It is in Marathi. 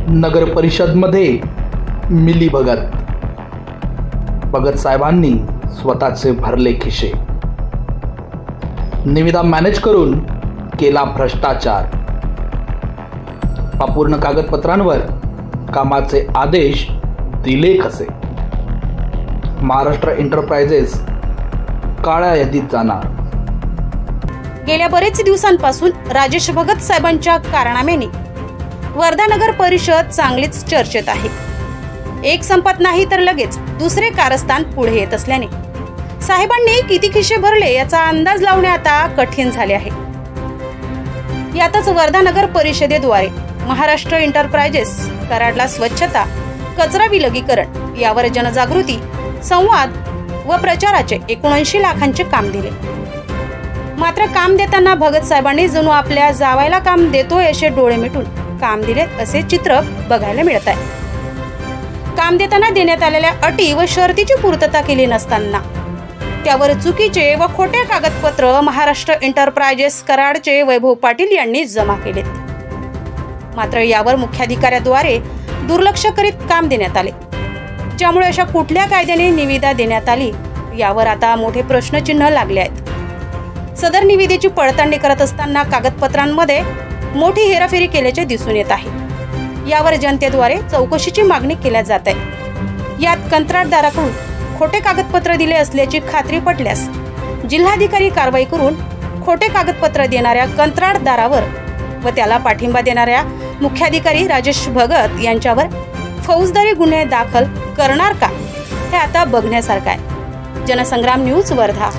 नगर परिषदमध्ये मिलीभगत। भगत साहेबांनी स्वतःचे भरले खिसे। निविदा मॅनेज करून केला भ्रष्टाचार। अपूर्ण कागदपत्रांवर कामाचे आदेश दिले कसे। महाराष्ट्र एंटरप्राइजेस काळ्या यादीत जाणार। गेल्या बरेच दिवसांपासून राजेश भगत साहेबांच्या कारनाम्याने वर्धा नगर परिषद चांगलीच चर्चेत आहे। एक संपत नाही तर लगेच दुसरे कारस्थान पुढे येत असल्याने साहेबांनी किती खिसे भरले याचा अंदाज लावणे आता कठीण झाले आहे। यातच वर्धा नगर परिषदेद्वारे महाराष्ट्र एंटरप्राइजेस कराडला स्वच्छता, कचरा विलगीकरण यावर जनजागृती, संवाद व प्रचाराचे 79 लाखांचे काम दिले। मात्र काम देताना भगत साहेबांनी जणू आपल्या जावायला काम देतोय असे डोळे मिटून काम दिले असे चित्र बघायला मिळत आहे। काम देताना देण्यात आलेल्या अटी व शर्तीची पूर्तता केली नसताना त्यावर चुकीचे व खोटे कागदपत्र महाराष्ट्र एंटरप्राइजेस कराडचे वैभव पाटील यांनी जमा केलेत। मात्र यावर मुख्याधिकाऱ्याद्वारे दुर्लक्ष करीत काम देण्यात आले, ज्यामुळे अशा कुठल्या कायद्याने निविदा देण्यात आली यावर आता मोठे प्रश्नचिन्ह लागले आहेत। सदर निविदेची पडताळणी करत असताना कागदपत्रांमध्ये मोठी हेराफेरी केल्याचे दिसून येत आहे। यावर जनतेद्वारे चौकशीची मागणी केली जात आहे। यात कंत्राटदाराकडून खोटे कागदपत्र दिले असल्याची खात्री पटल्यास जिल्हाधिकारी कारवाई करून खोटे कागदपत्र देणाऱ्या कंत्राटदारावर व त्याला पाठिंबा देणाऱ्या मुख्याधिकारी राजेश भगत यांच्यावर फौजदारी गुन्हे दाखल करणार का हे आता बघण्यासारखं आहे। जनसंग्राम न्यूज वर्धा।